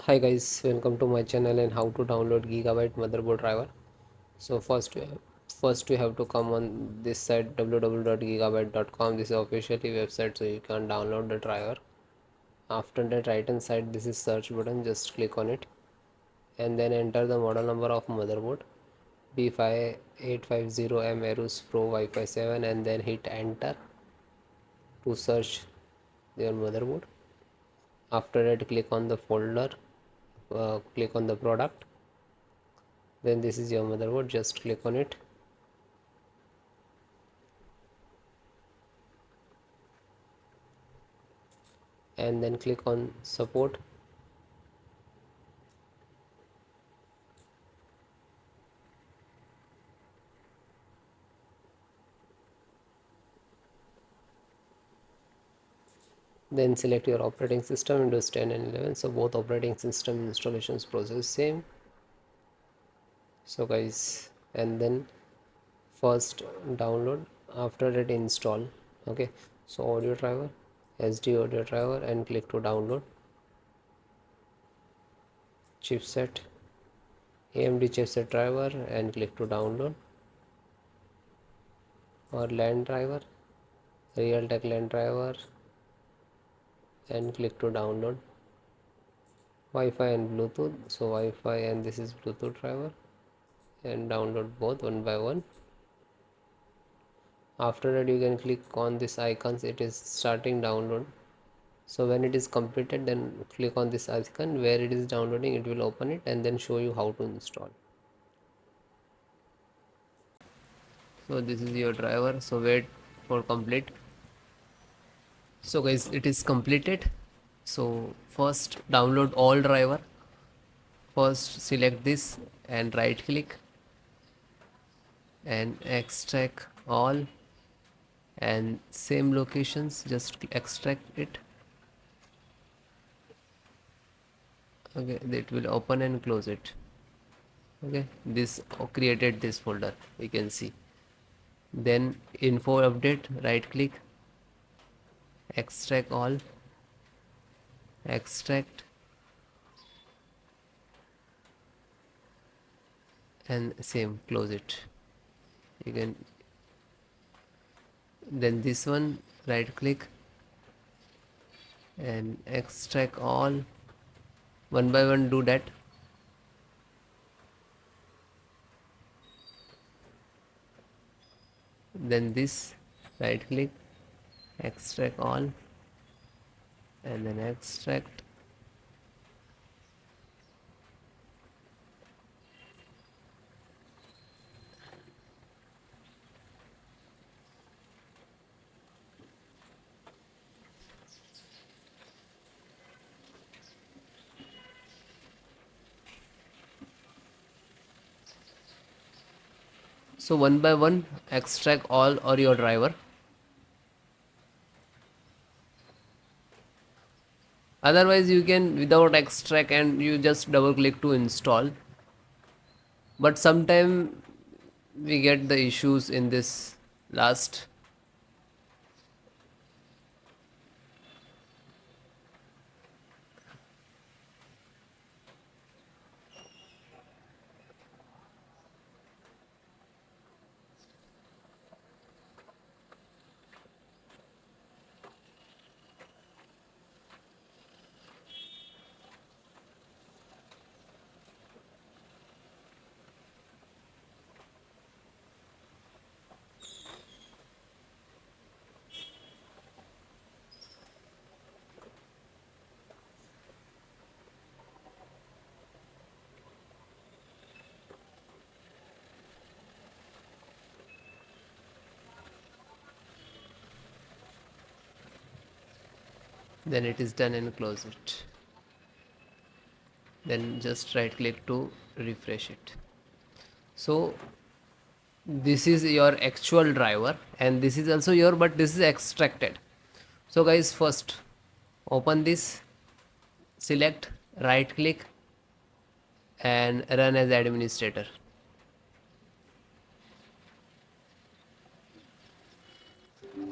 Hi guys, welcome to my channel and how to download Gigabyte motherboard driver. So first you have to come on this site www.gigabyte.com. This is officially website, so you can download the driver. After that, right hand side, this is search button. Just click on it and then enter the model number of motherboard B850M AORUS Pro Wi-Fi 7 and then hit enter to search your motherboard. After that, click on the folder, click on the product. Then this is your motherboard, just click on it and then click on support. Then select your operating system, Windows 10 and 11. So both operating system installations process same. So guys, and then first download, after that install. Okay, so audio driver, SD audio driver, and click to download. Chipset, AMD chipset driver, and click to download. Or LAN driver, Realtek LAN driver, and click to download. Wi-Fi and Bluetooth, so Wi-Fi and this is Bluetooth driver, and download both one by one. After that, you can click on this icons. It is starting download. So when it is completed, then click on this icon where it is downloading. It will open it and then show you how to install. So this is your driver, so wait for complete. So guys, it is completed. So first download all driver. First select this and right click and extract all, and same locations, just extract it. Okay, it will open and close it. Okay, this created this folder, we can see. Then info update, right click, extract all, extract, and same close it. You can, then this one, right click and extract all, one by one do that. Then this, right click, extract all, and then extract. So one by one extract all or your driver. Otherwise you can without extract and you just double click to install. But sometime we get the issues in this last. Then it is done and close it. Then just right click to refresh it. So this is your actual driver and this is also your, but this is extracted. So guys, first open this, select, right click and run as administrator.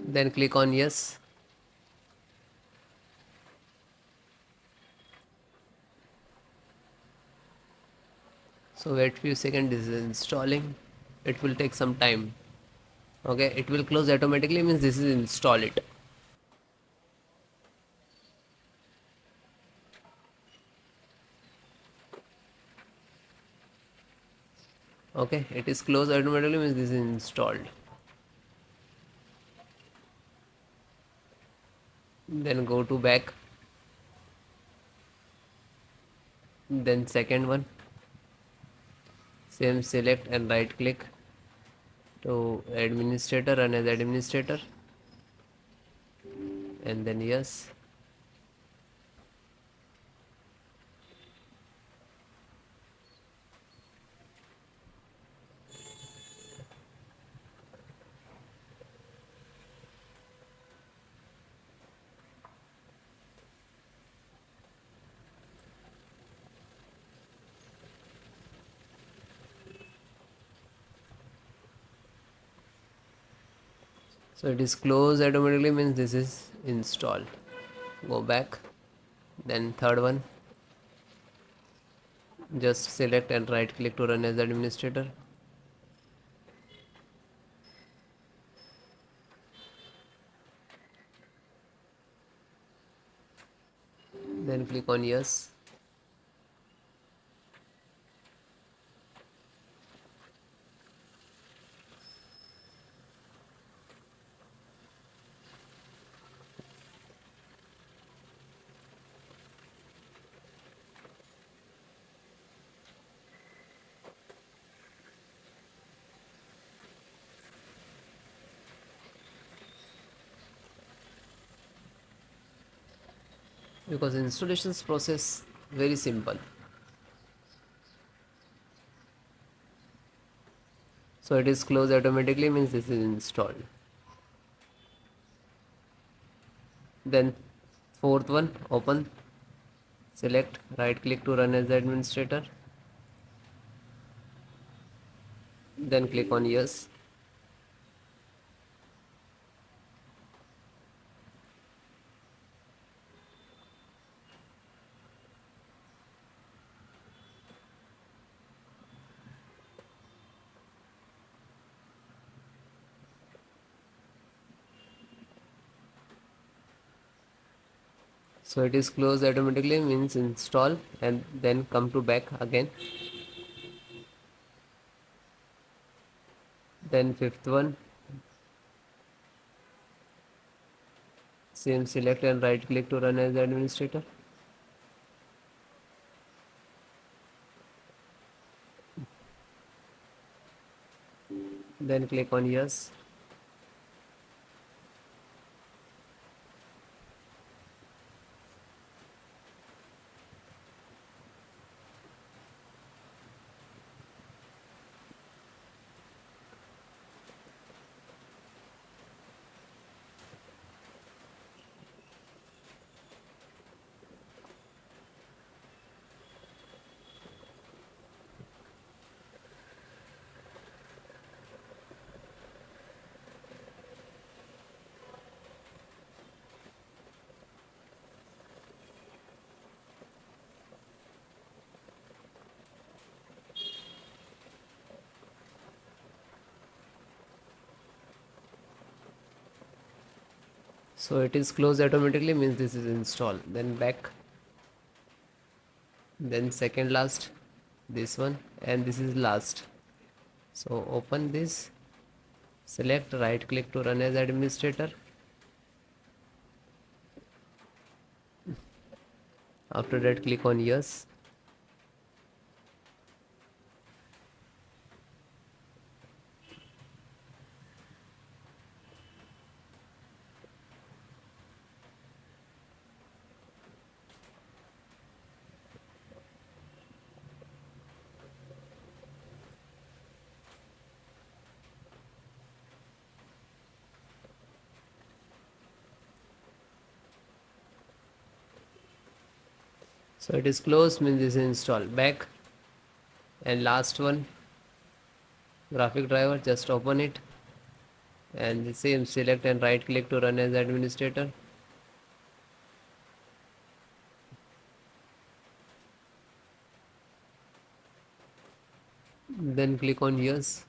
Then click on yes. So wait few seconds, this is installing. It will take some time. Okay, it will close automatically, means this is install it. Okay, it is closed automatically, means this is installed. Then go to back, then second one, same, select and right click to administrator, run as administrator, and then yes. So it is closed automatically, means this is installed. Go back, then third one, just select and right click to run as administrator. Then click on yes. Because installations process very simple. So it is closed automatically, means this is installed. Then fourth one, open, select, right click to run as administrator, then click on yes. So it is closed automatically, means install, and then come to back again. Then fifth one, same, select and right click to run as administrator, then click on yes. So it is closed automatically, means this is installed. Then back, then second last, this one, and this is last. So open this, select, right click to run as administrator, after that click on yes. So it is closed, means this is installed. Back, and last one, graphic driver, just open it, and the same, select and right click to run as administrator, then click on yes.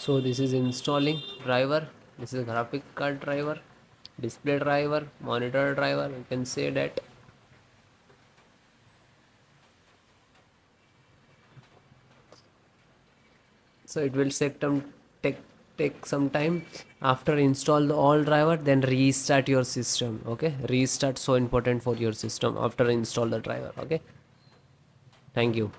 So this is installing driver, this is graphic card driver, display driver, monitor driver, you can say that. So it will take take some time. After install the all driver, then restart your system. Okay, restart so important for your system after install the driver. Okay, thank you.